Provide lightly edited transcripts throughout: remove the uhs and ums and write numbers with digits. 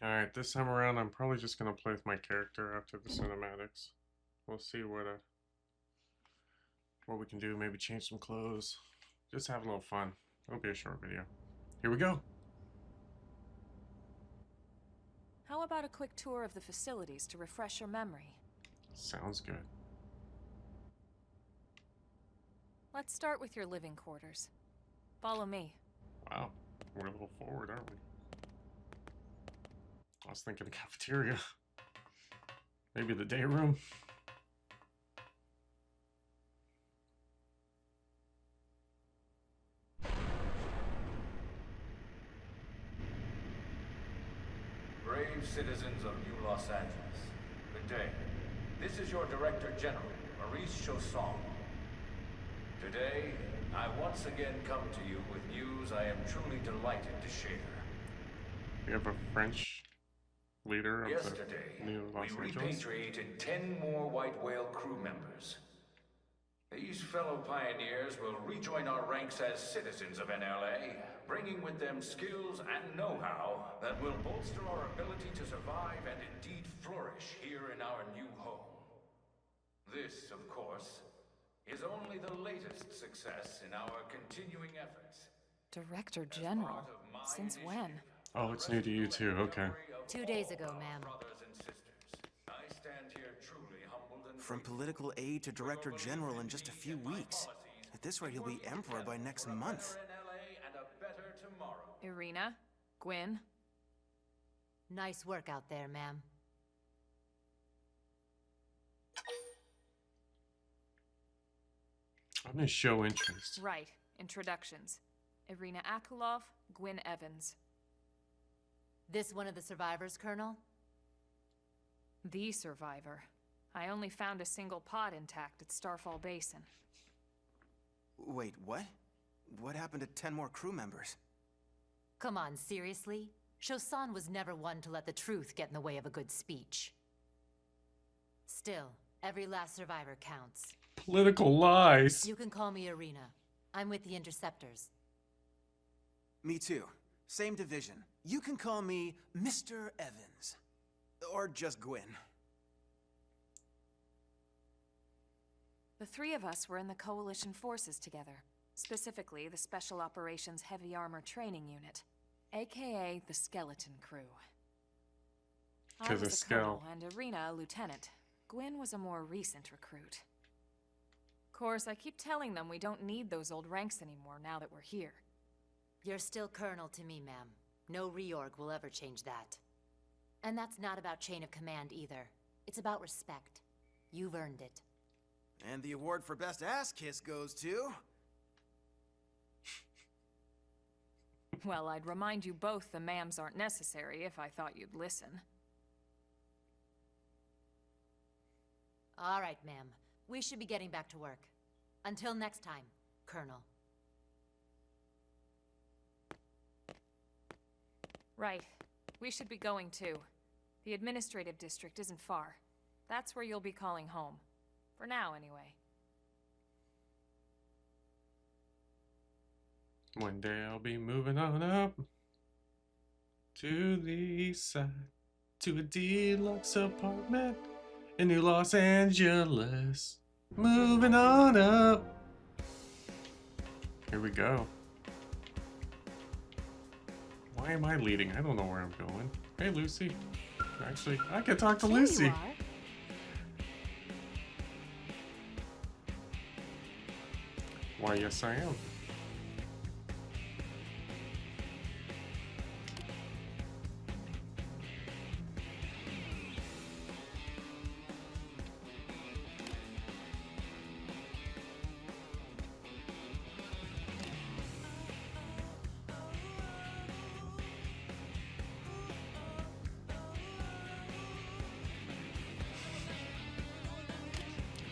Alright, this time around I'm probably just gonna play with my character after the cinematics. We'll see what we can do, maybe change some clothes. Just have a little fun. It'll be a short video. Here we go! How about a quick tour of the facilities to refresh your memory? Sounds good. Let's start with your living quarters. Follow me. Wow, we're a little forward, aren't we? I was thinking the cafeteria. Maybe the day room. Brave citizens of New Los Angeles, good day. This is your Director General, Maurice Chausson. Today, I once again come to you with news I am truly delighted to share. We have a French leader of Yesterday, the New Los we Angeles. repatriated 10 more White Whale crew members. These fellow pioneers will rejoin our ranks as citizens of NLA, bringing with them skills and know-how that will bolster our ability to survive and indeed flourish here in our new home. This, of course, is only the latest success in our continuing efforts. Director General? Since when? Oh, it's new to you too, okay. 2 days ago, ma'am. From political aide to director general in just a few weeks. At this rate, he'll be emperor by next month. Irina? Gwyn? Nice work out there, ma'am. I'm gonna show interest. Right. Introductions. Irina Akulov, Gwyn Evans. This one of the survivors, Colonel? The survivor. I only found a single pod intact at Starfall Basin. Wait, what? What happened to 10 more crew members? Come on, seriously? Chausson was never one to let the truth get in the way of a good speech. Still, every last survivor counts. Political lies! You can call me Irina. I'm with the Interceptors. Me too. Same division. You can call me Mr. Evans. Or just Gwyn. The three of us were in the Coalition forces together. Specifically, the Special Operations Heavy Armor Training Unit, aka the Skeleton Crew. I 'Cause was of a colonel Skell. and Irina a lieutenant. Gwyn was a more recent recruit. Of course, I keep telling them we don't need those old ranks anymore now that we're here. You're still Colonel to me, ma'am. No reorg will ever change that. And that's not about chain of command either. It's about respect. You've earned it. And the award for best ass kiss goes to... Well, I'd remind you both the ma'ams aren't necessary if I thought you'd listen. All right, ma'am. We should be getting back to work. Until next time, Colonel. Right. We should be going too. The administrative district isn't far. That's where you'll be calling home. For now, anyway. One day I'll be moving on up to the east side, to a deluxe apartment in New Los Angeles. Moving on up. Here we go. Why am I leading? I don't know where I'm going. Hey, Lucy. Actually, I can talk to Here Lucy. you are. Why, yes, I am.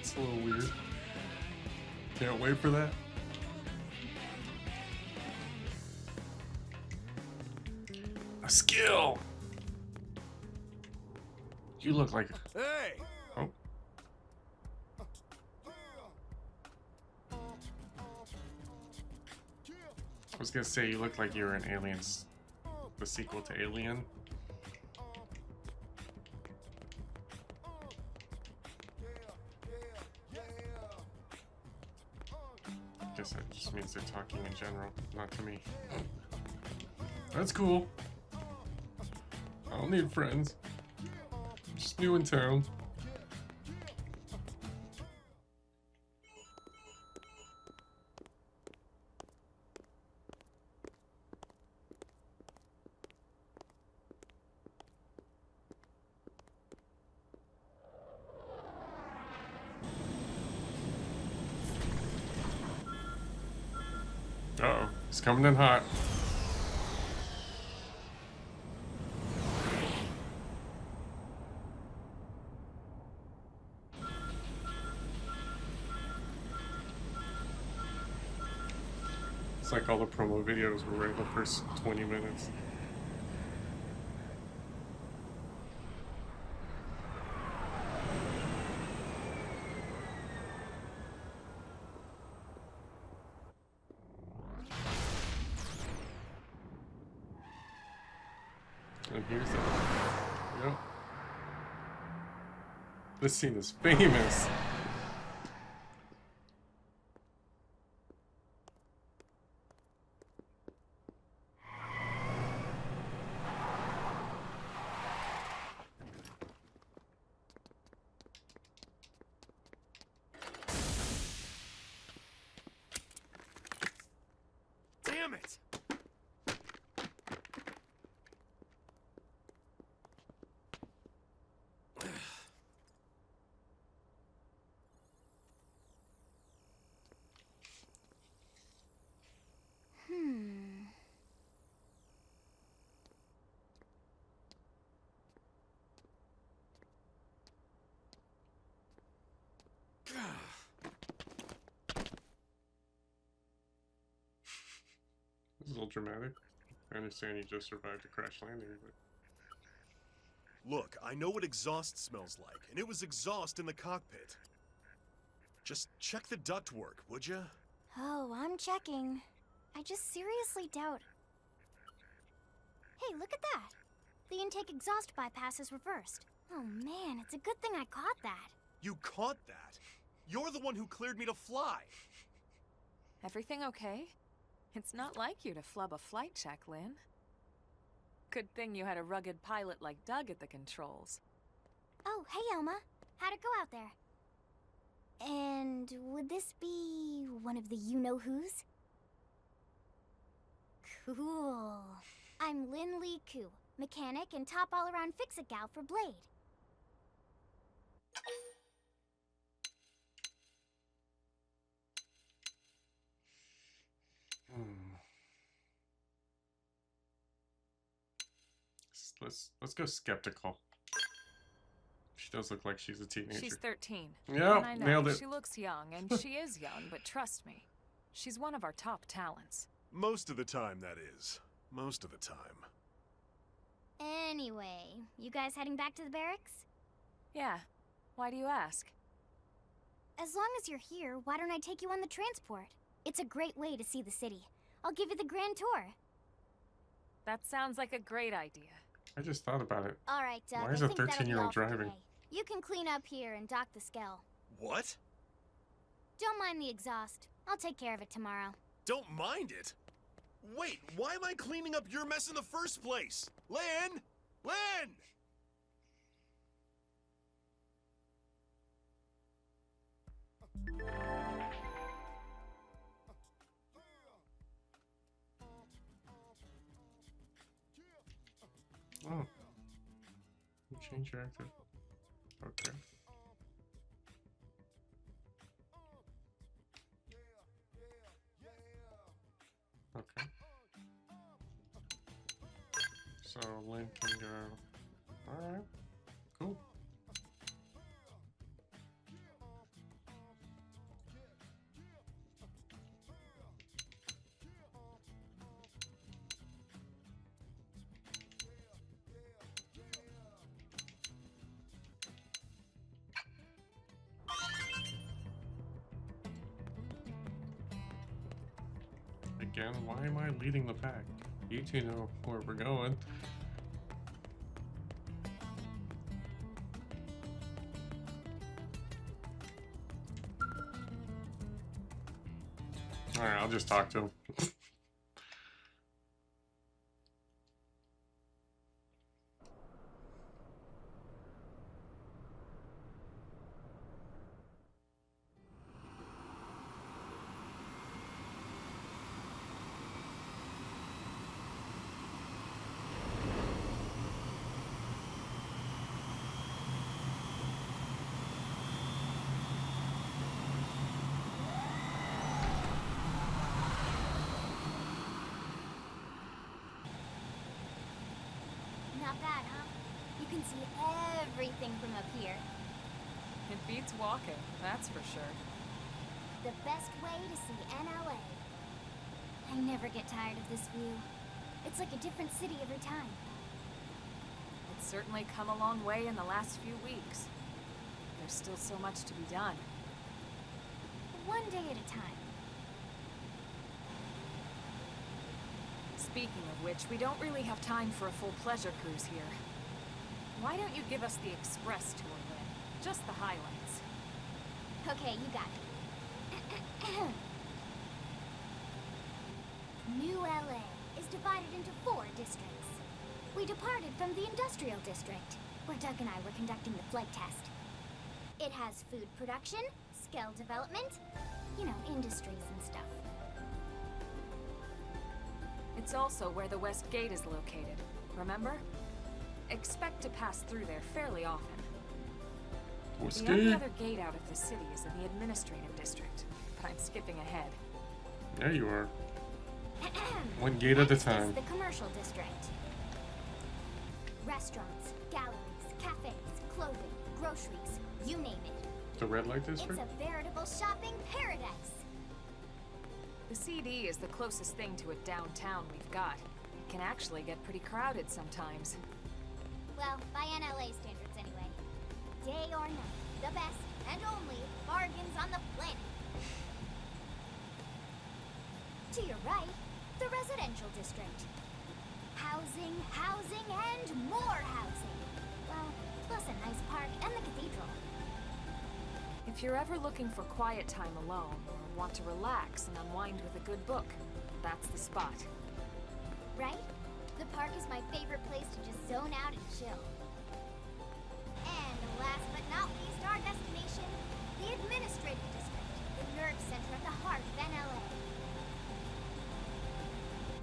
It's a little weird. Can't wait for that. A skill! You look like... Hey! Oh. I was gonna say you look like you're in Aliens, the sequel to Alien. guess that just means they're talking in general, not to me. That's cool. I don't need friends. I'm just new in town. Uh-oh, it's coming in hot. It's like all the promo videos were right in the first 20 minutes. And here's it. Yep. This scene is famous. Damn it! This is a little dramatic. I understand you just survived a crash landing, but... Look, I know what exhaust smells like, and it was exhaust in the cockpit. Just check the ductwork, would you? Oh, I'm checking. I just seriously doubt... Hey, look at that! The intake exhaust bypass is reversed. Oh man, it's a good thing I caught that. You caught that? You're the one who cleared me to fly. Everything okay? It's not like you to flub a flight check, Lynn. Good thing you had a rugged pilot like Doug at the controls. Oh, hey Elma. How'd it go out there? And would this be one of the you-know-whos? Cool. I'm Lynn Lee Koo, mechanic and top all-around fix-it gal for Blade. Let's go skeptical. She does look like she's a teenager. She's 13. Yeah, and I know nailed it. she looks young, and she is young, but trust me, she's one of our top talents. Most of the time, that is. Most of the time. Anyway, you guys heading back to the barracks? Yeah. Why do you ask? As long as you're here, why don't I take you on the transport? It's a great way to see the city. I'll give you the grand tour. That sounds like a great idea. I just thought about it. All right, Doug. Why is I a think that'll be 13-year-old all for driving? today. You can clean up here and dock the Skell. What? Don't mind the exhaust. I'll take care of it tomorrow. Don't mind it? Wait, why am I cleaning up your mess in the first place? Lynn! Lynn! Oh. You change your active. Okay. Okay. So Lynn can go. Alright. Cool. Again, why am I leading the pack? You two know where we're going. Alright, I'll just talk to him. Not bad, huh? You can see everything from up here. It beats walking, that's for sure. The best way to see NLA. I never get tired of this view. It's like a different city every time. It's certainly come a long way in the last few weeks. There's still so much to be done. One day at a time. Speaking of which, we don't really have time for a full pleasure cruise here. Why don't you give us the express tour, Lynn? Just the highlights. Okay, you got it. New LA is divided into 4 districts. We departed from the industrial district, where Doug and I were conducting the flight test. It has food production, skill development, you know, industries and stuff. It's also where the West Gate is located, remember? Expect to pass through there fairly often. What's The only good? other gate out of the city is in the administrative district, but I'm skipping ahead. There you are. One gate at a Next time. is the commercial district. Restaurants, galleries, cafes, clothing, groceries, you name it. The red light It's district? a veritable shopping paradise. The CD is the closest thing to a downtown we've got. It can actually get pretty crowded sometimes. Well, by NLA standards anyway. Day or night, the best and only bargains on the planet. To your right, the residential district. Housing, housing, and more housing. Well, plus a nice park and the cathedral. If you're ever looking for quiet time alone, or want to relax and unwind with a good book, that's the spot. Right? The park is my favorite place to just zone out and chill. And last but not least, our destination, the administrative district, the nerve center at the heart of NLA.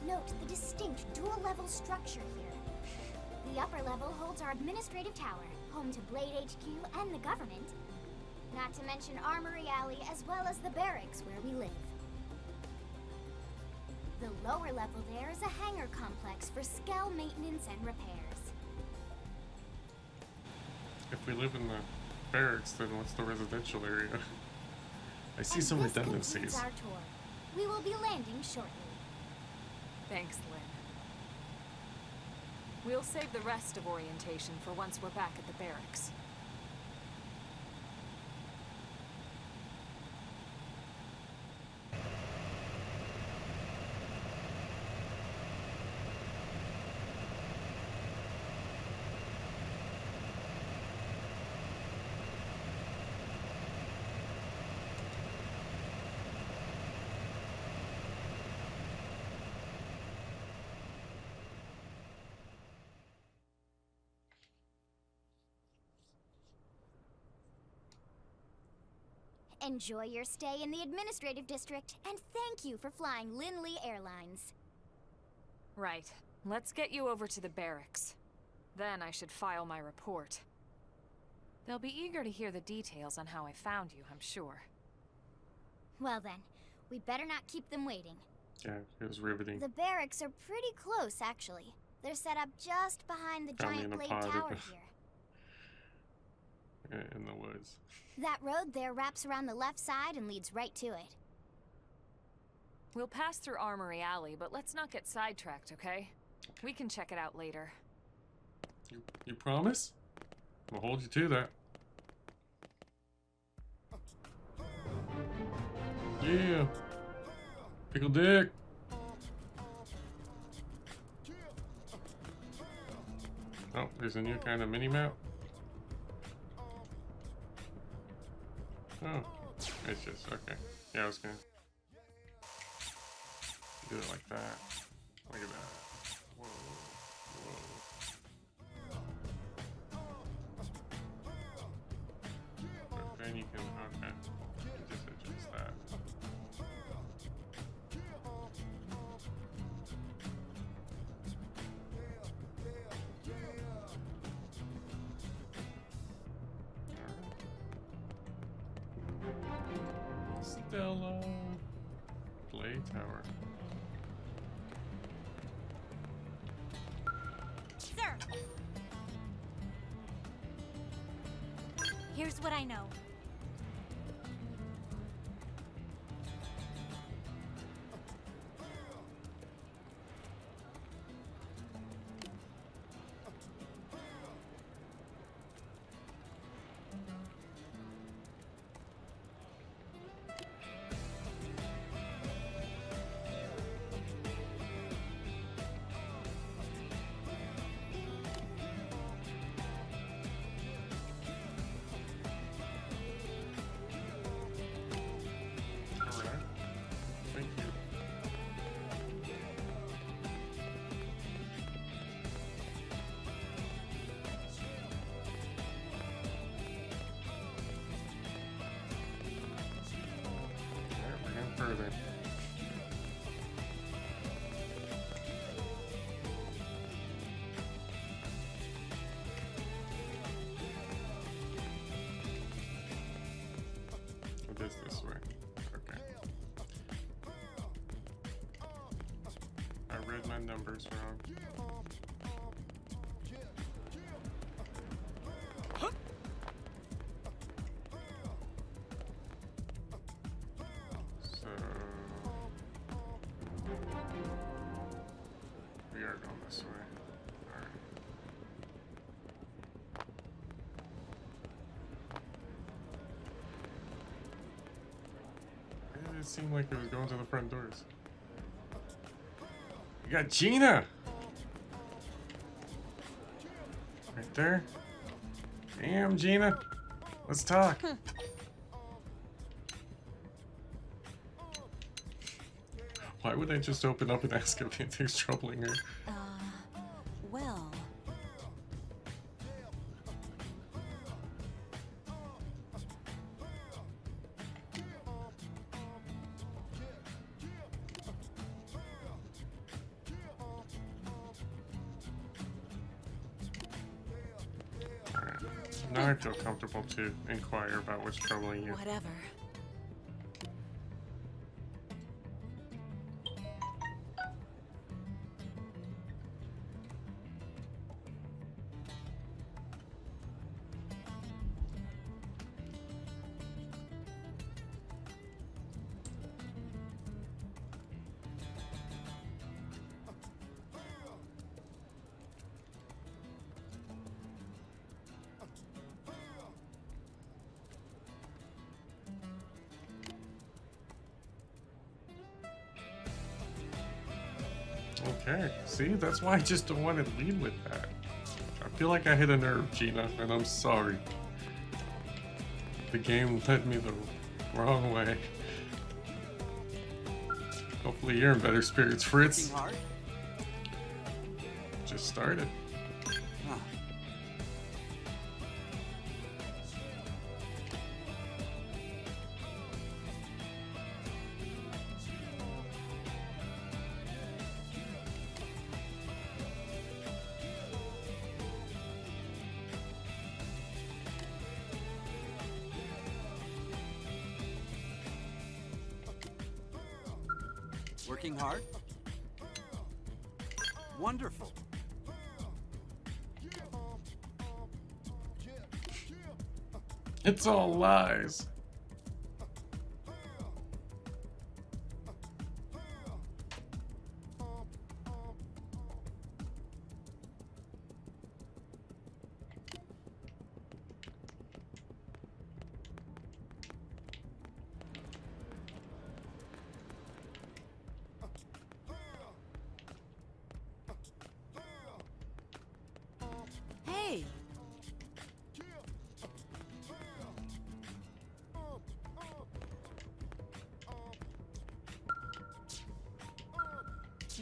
Note the distinct dual-level structure here. The upper level holds our administrative tower, home to Blade HQ and the government. Not to mention Armory Alley, as well as the barracks where we live. The lower level there is a hangar complex for Skell maintenance and repairs. If we live in the barracks, then what's the residential area? I see And some this concludes redundancies. our tour. We will be landing shortly. Thanks, Lynn. We'll save the rest of orientation for once we're back at the barracks. Enjoy your stay in the administrative district, and thank you for flying Lindley Airlines. Right. Let's get you over to the barracks. Then I should file my report. They'll be eager to hear the details on how I found you, I'm sure. Well then, we better not keep them waiting. Yeah, it was riveting. The barracks are pretty close, actually. They're set up just behind the Found me giant in a blade pod tower at here. in the woods. That road there wraps around the left side and leads right to it. We'll pass through Armory Alley, but let's not get sidetracked, okay? We can check it out later. You promise? We'll hold you to that. Yeah. Pickle dick. Oh, there's a new kind of mini-map. Oh, it's just, okay. Yeah, I was gonna... Do it like that. Look at that. Whoa. Whoa. But then you can, okay. You just adjust that. Stella. Play tower. Sir! Here's what I know. Alright. Thank you. Alright, we're going further. It is this way. Okay. I read my numbers wrong. So we are going this way. Alright. Why did it seem like it was going to the front doors? You got Gina! Right there. Damn, Gina. Let's talk. Why would I just open up and ask if anything's troubling her? Well, Alright. Now I feel comfortable to inquire about what's troubling you. whatever. Okay, see, that's why I just don't want to lead with that. I feel like I hit a nerve, Gina, and I'm sorry. The game led me the wrong way. Hopefully you're in better spirits, Fritz. Working hard? Just started. Huh. Working hard? Wonderful. It's all lies. Hey,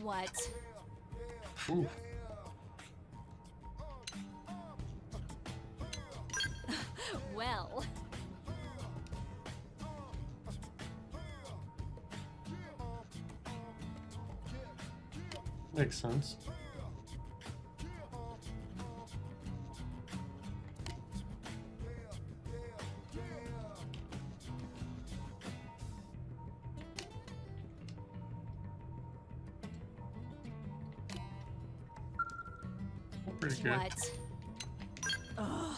What? Ooh. Well. Makes sense. Pretty good. What? Ugh.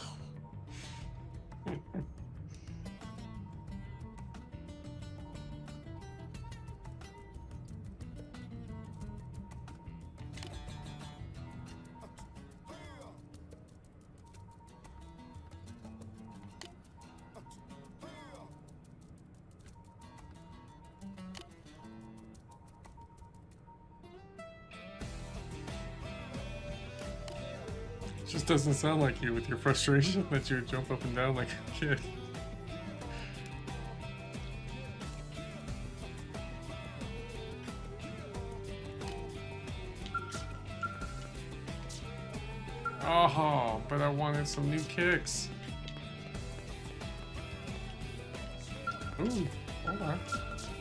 Just doesn't sound like you with your frustration that you jump up and down like a kid. Oh, but I wanted some new kicks. Ooh, hold on.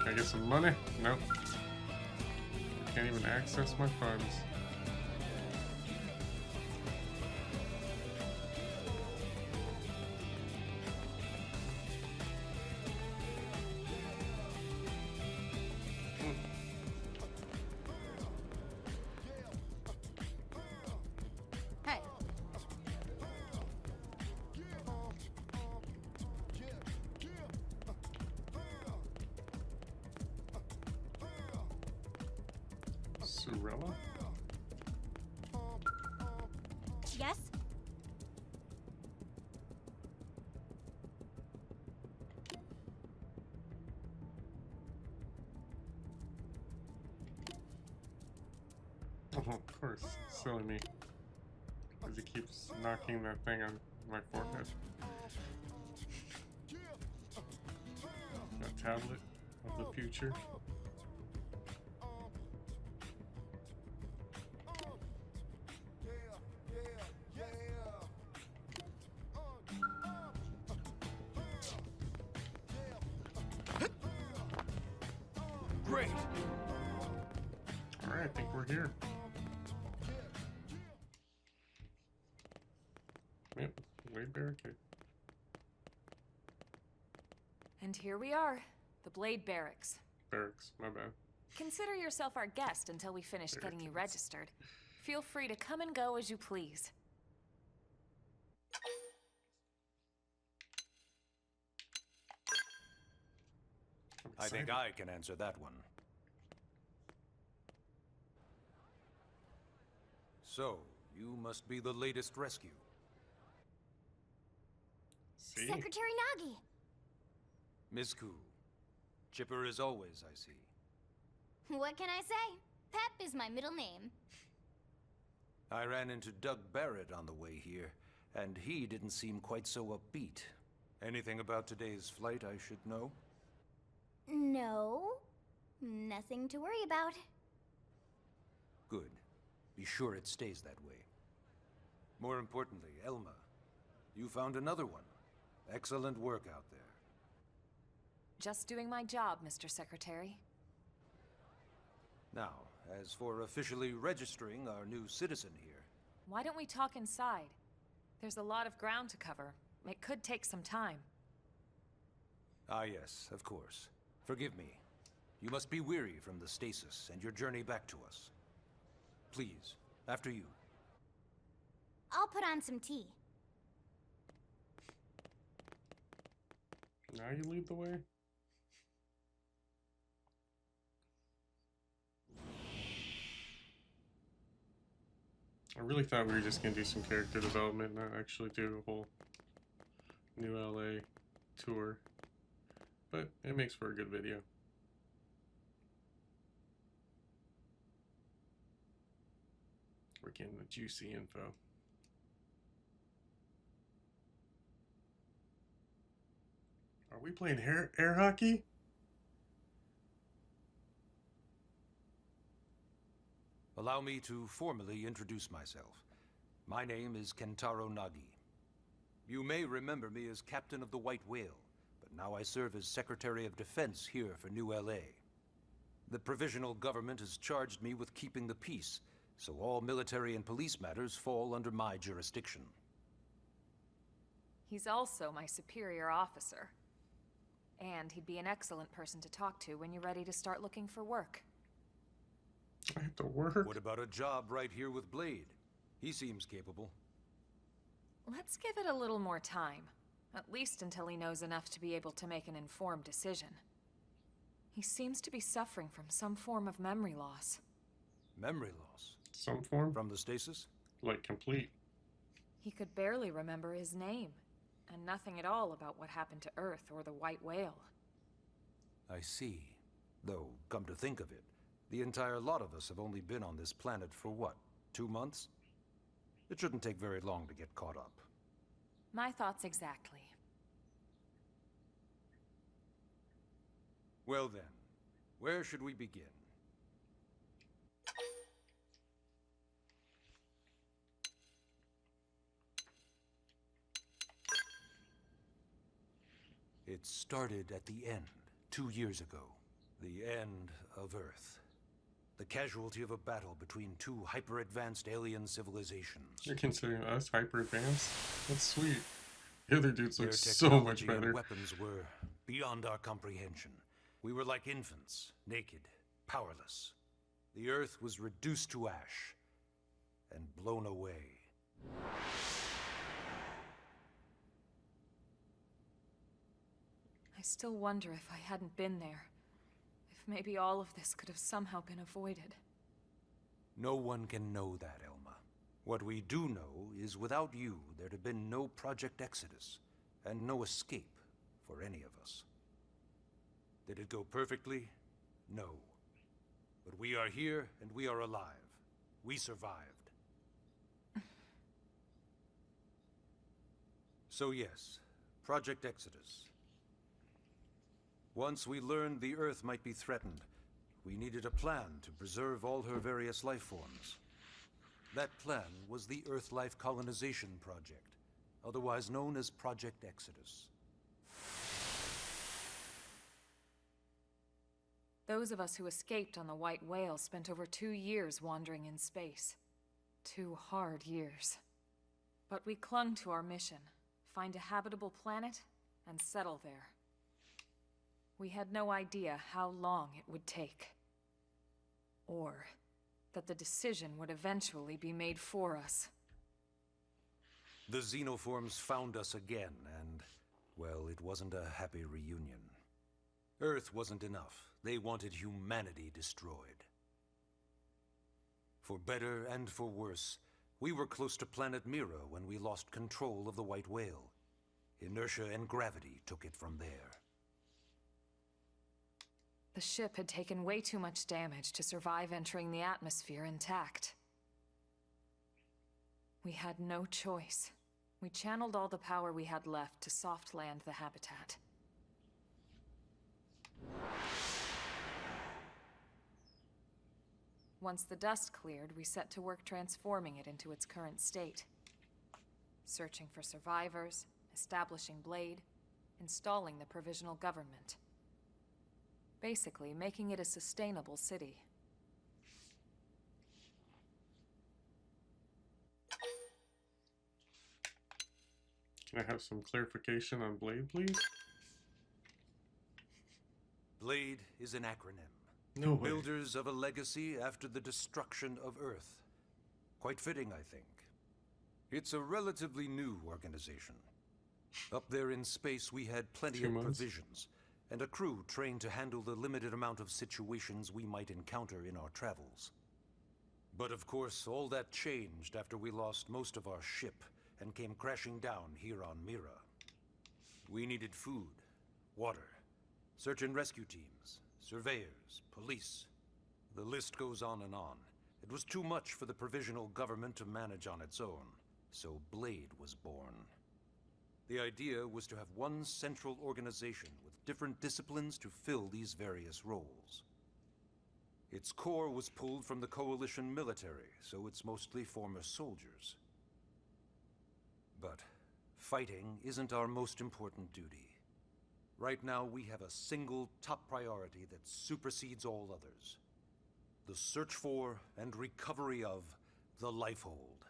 Can I get some money? Nope. Can't even access my funds. Hey. Sorella? Yes? Oh, of course. Silly me. Because he keeps knocking that thing on my forehead. That tablet of the future. Great! Alright, I think we're here. Yep, Blade Barricade. And here we are, the Blade Barracks. Barracks, my bad. Consider yourself our guest until we finish getting you Barricades. registered. Feel free to come and go as you please. I'm I think excited. I can answer that one. So, you must be the latest rescue. See? Secretary Nagi. Ms. Koo. Chipper as always, I see. What can I say? Pep is my middle name. I ran into Doug Barrett on the way here, and he didn't seem quite so upbeat. Anything about today's flight I should know? No. Nothing to worry about. Good. Be sure it stays that way. More importantly, Elma, you found another one. Excellent work out there. Just doing my job, Mr. Secretary. Now, as for officially registering our new citizen here, Why don't we talk inside? There's a lot of ground to cover. It could take some time. ah yes, of course. Forgive me. You must be weary from the stasis and your journey back to us. Please, after you. I'll put on some tea. Now you lead the way? I really thought we were just gonna do some character development, not actually do a whole new LA tour. But it makes for a good video. We're getting the juicy info. Are we playing air hockey? Allow me to formally introduce myself. My name is Kentaro Nagi. You may remember me as Captain of the White Whale, but now I serve as Secretary of Defense here for New LA. The provisional government has charged me with keeping the peace, so all military and police matters fall under my jurisdiction. He's also my superior officer. And he'd be an excellent person to talk to when you're ready to start looking for work. I have to work. What about a job right here with Blade? He seems capable. Let's give it a little more time. At least until he knows enough to be able to make an informed decision. He seems to be suffering from some form of memory loss. Memory loss? Some form? From the stasis? Like complete. He could barely remember his name, and nothing at all about what happened to Earth or the White Whale. I see. Though, come to think of it, the entire lot of us have only been on this planet for what, 2 months? It shouldn't take very long to get caught up. My thoughts exactly. Well then, where should we begin? It started at the end, 2 years ago. The end of Earth. The casualty of a battle between two hyper-advanced alien civilizations. You're considering us hyper advanced? That's sweet. The other dudes Their look so much technology and better. weapons were beyond our comprehension. We were like infants, naked, powerless. The Earth was reduced to ash and blown away. I still wonder if I hadn't been there. If maybe all of this could have somehow been avoided. No one can know that, Elma. What we do know is without you, there'd have been no Project Exodus, and no escape for any of us. Did it go perfectly? No. But we are here, and we are alive. We survived. So yes, Project Exodus. Once we learned the Earth might be threatened, we needed a plan to preserve all her various life forms. That plan was the Earth Life Colonization Project, otherwise known as Project Exodus. Those of us who escaped on the White Whale spent over 2 years wandering in space. 2 hard years. But we clung to our mission, find a habitable planet, and settle there. We had no idea how long it would take. Or that the decision would eventually be made for us. The xenoforms found us again, and, well, it wasn't a happy reunion. Earth wasn't enough. They wanted humanity destroyed. For better and for worse, we were close to planet Mira when we lost control of the White Whale. Inertia and gravity took it from there. The ship had taken way too much damage to survive entering the atmosphere intact. We had no choice. We channeled all the power we had left to soft land the habitat. Once the dust cleared, we set to work transforming it into its current state. Searching for survivors, establishing Blade, installing the provisional government. Basically, making it a sustainable city. Can I have some clarification on Blade, please? Blade is an acronym. No way. Builders of a legacy after the destruction of Earth. Quite fitting, I think. It's a relatively new organization. Up there in space, we had plenty 2 of months. provisions, and a crew trained to handle the limited amount of situations we might encounter in our travels. But of course, all that changed after we lost most of our ship and came crashing down here on Mira. We needed food, water, search and rescue teams, surveyors, police. The list goes on and on. It was too much for the provisional government to manage on its own, so Blade was born. The idea was to have one central organization with different disciplines to fill these various roles. Its core was pulled from the Coalition military, so it's mostly former soldiers. But fighting isn't our most important duty. Right now, we have a single top priority that supersedes all others. The search for and recovery of the Lifehold.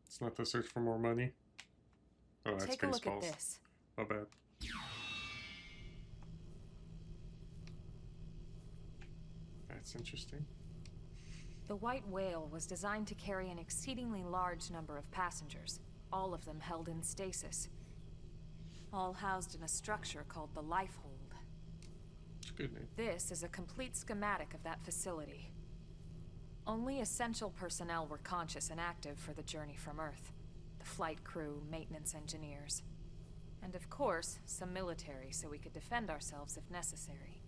It's not the search for more money. Oh, that's Take a look at Baseballs. this. My bad. That's interesting. The White Whale was designed to carry an exceedingly large number of passengers, all of them held in stasis. All housed in a structure called the Lifehold. It's a good name. This is a complete schematic of that facility. Only essential personnel were conscious and active for the journey from Earth. The flight crew, maintenance engineers. And of course, some military so we could defend ourselves if necessary.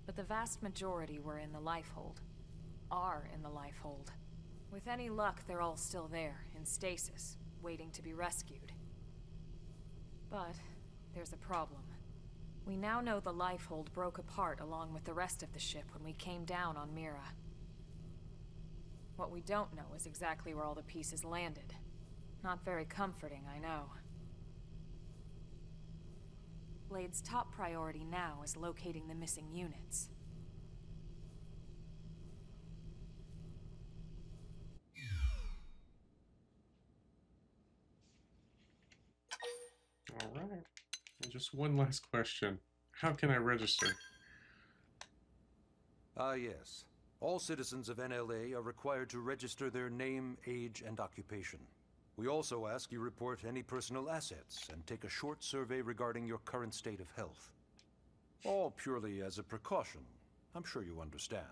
But the vast majority were in the Lifehold. Are in the Lifehold. With any luck, they're all still there, in stasis, waiting to be rescued. But there's a problem. We now know the Lifehold broke apart along with the rest of the ship when we came down on Mira. What we don't know is exactly where all the pieces landed. Not very comforting, I know. Blade's top priority now is locating the missing units. All right. And just one last question. How can I register? Yes. All citizens of NLA are required to register their name, age, and occupation. We also ask you report any personal assets and take a short survey regarding your current state of health. All purely as a precaution. I'm sure you understand.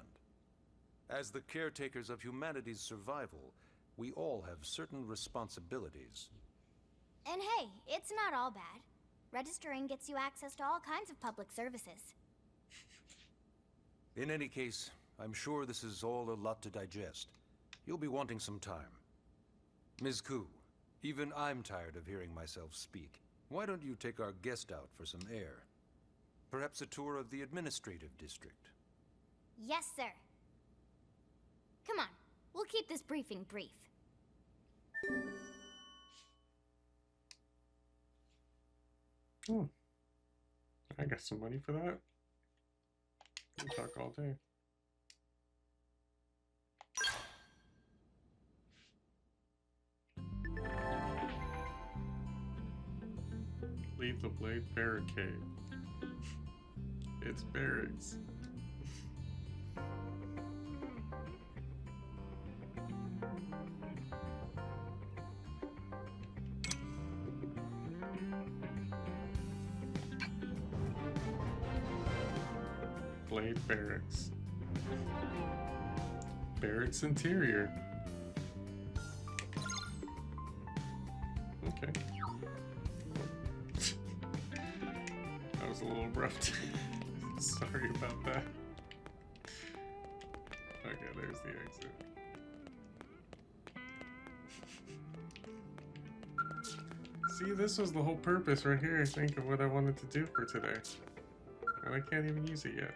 As the caretakers of humanity's survival, we all have certain responsibilities. And hey, it's not all bad. Registering gets you access to all kinds of public services. In any case, I'm sure this is all a lot to digest. You'll be wanting some time. Ms. Koo, even I'm tired of hearing myself speak. Why don't you take our guest out for some air? Perhaps a tour of the administrative district. Yes, sir. Come on, we'll keep this briefing brief. Hmm. I got some money for that. Can talk all day. Leave the Blade barricade. It's barracks. Blade barracks. Barracks interior. Okay. That was a little abrupt. Sorry about that. Okay, there's the exit. See, this was the whole purpose right here, I think, of what I wanted to do for today. And I can't even use it yet.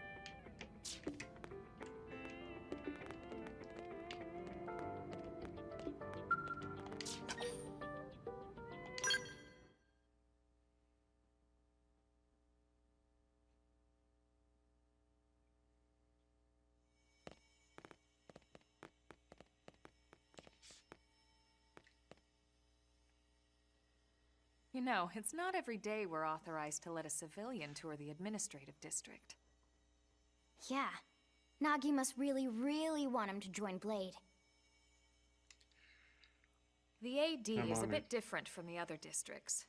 You know, it's not every day we're authorized to let a civilian tour the administrative district. Yeah. Nagi must really, really want him to join Blade. The AD I'm is a on bit it. different from the other districts.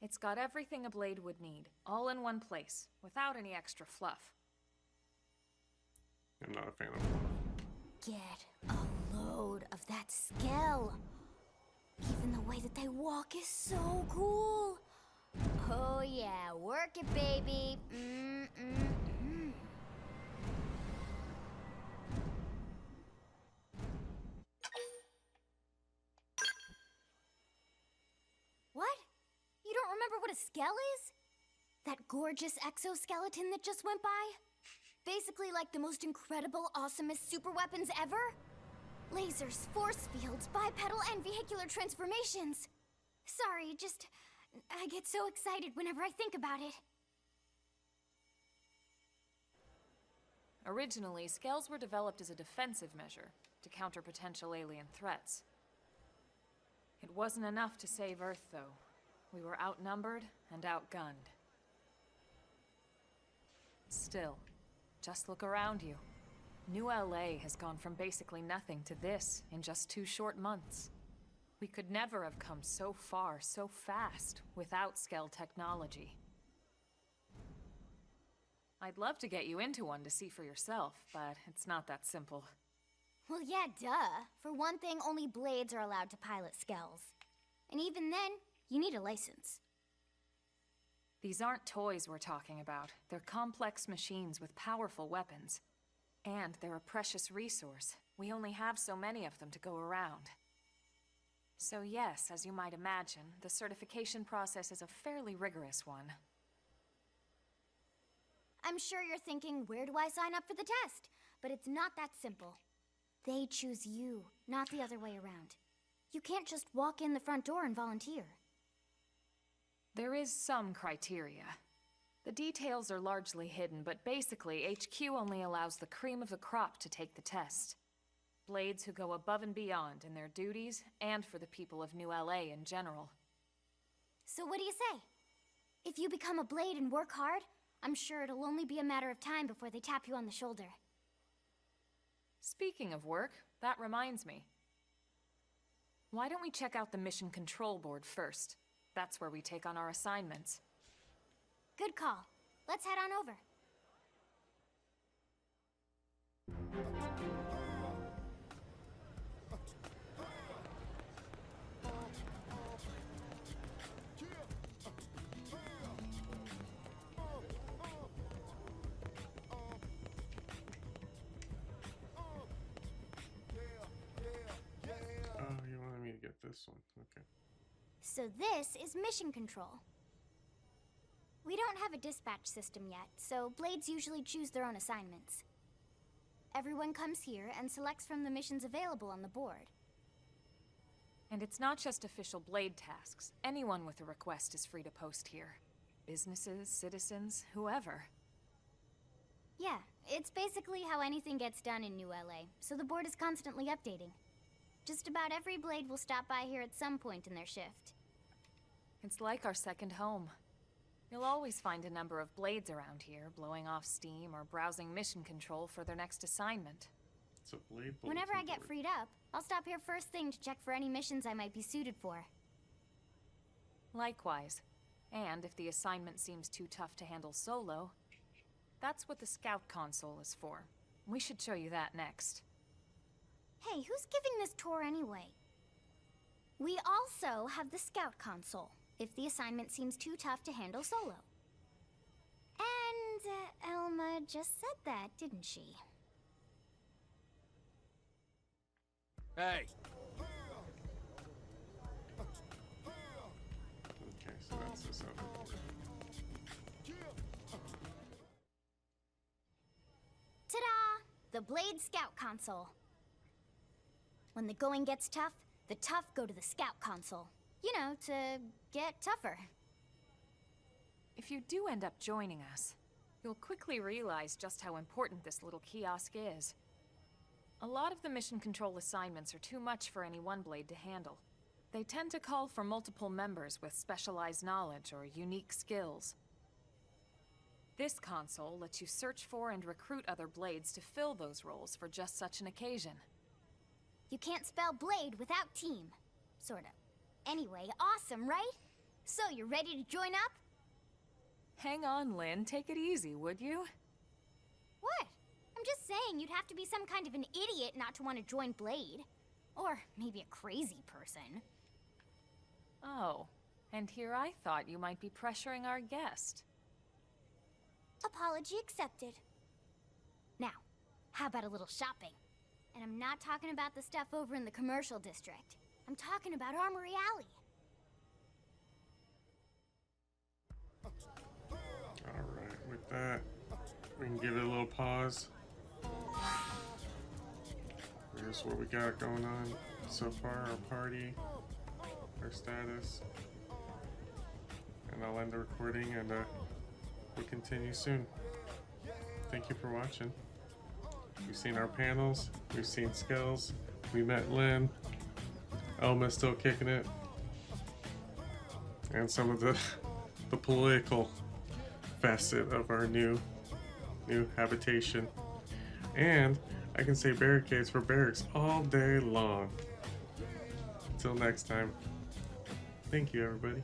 It's got everything a Blade would need, all in one place, without any extra fluff. I'm not a fan of fluff. Get a load of that skill. Even the way that they walk is so cool. Oh yeah, work it, baby. What? You don't remember what a skell is? That gorgeous exoskeleton that just went by? basically like the most incredible, awesomest super weapons ever? Lasers, force fields, bipedal and vehicular transformations. Sorry, just... I get so excited whenever I think about it. Originally, Skells were developed as a defensive measure to counter potential alien threats. It wasn't enough to save Earth, though. We were outnumbered and outgunned. Still, just look around you. New LA has gone from basically nothing to this in just 2 short months. We could never have come so far, so fast, without Skell technology. I'd love to get you into one to see for yourself, but it's not that simple. Well, yeah, duh. For one thing, only Blades are allowed to pilot Skells. And even then, you need a license. These aren't toys we're talking about. They're complex machines with powerful weapons. And they're a precious resource. We only have so many of them to go around. So yes, as you might imagine, the certification process is a fairly rigorous one. I'm sure you're thinking, where do I sign up for the test? But it's not that simple. They choose you, not the other way around. You can't just walk in the front door and volunteer. There is some criteria. The details are largely hidden, but basically, HQ only allows the cream of the crop to take the test. Blades who go above and beyond in their duties, and for the people of New LA in general. So what do you say? If you become a Blade and work hard, I'm sure it'll only be a matter of time before they tap you on the shoulder. Speaking of work, that reminds me. Why don't we check out the Mission Control Board first? That's where we take on our assignments. Good call. Let's head on over. Oh, you wanted me to get this one. Okay. So this is Mission Control. We don't have a dispatch system yet, so Blades usually choose their own assignments. Everyone comes here and selects from the missions available on the board. And it's not just official Blade tasks. Anyone with a request is free to post here. Businesses, citizens, whoever. Yeah, it's basically how anything gets done in New LA, so the board is constantly updating. Just about every Blade will stop by here at some point in their shift. It's like our second home. You'll always find a number of Blades around here, blowing off steam or browsing mission control for their next assignment. It's a Blade bulletin Whenever I get board. freed up, I'll stop here first thing to check for any missions I might be suited for. Likewise. And if the assignment seems too tough to handle solo, that's what the Scout console is for. We should show you that next. Hey, who's giving this tour anyway? We also have the Scout console, if the assignment seems too tough to handle solo. And Elma just said that, didn't she? Hey! Okay, so that's this other board. Ta-da! The Blade Scout console. When the going gets tough, the tough go to the Scout console. You know, to get tougher. If you do end up joining us, you'll quickly realize just how important this little kiosk is. A lot of the mission control assignments are too much for any one Blade to handle. They tend to call for multiple members with specialized knowledge or unique skills. This console lets you search for and recruit other Blades to fill those roles for just such an occasion. You can't spell Blade without team. Sorta. Anyway, awesome, right? So, you ready to join up? Hang on, Lynn. Take it easy, would you? What? I'm just saying you'd have to be some kind of an idiot not to want to join Blade. Or maybe a crazy person. Oh, and here I thought you might be pressuring our guest. Apology accepted. Now, how about a little shopping? And I'm not talking about the stuff over in the commercial district. I'm talking about Armory Alley. Alright, with that, We can give it a little pause. Here's what we got going on so far, our party, our status. And I'll end the recording and we'll continue soon. Thank you for watching. We've seen our panels, we've seen skills, we met Lynn, Elma's still kicking it, and some of the political facet of our new habitation. And I can say barricades for barracks all day long. Until next time, thank you everybody.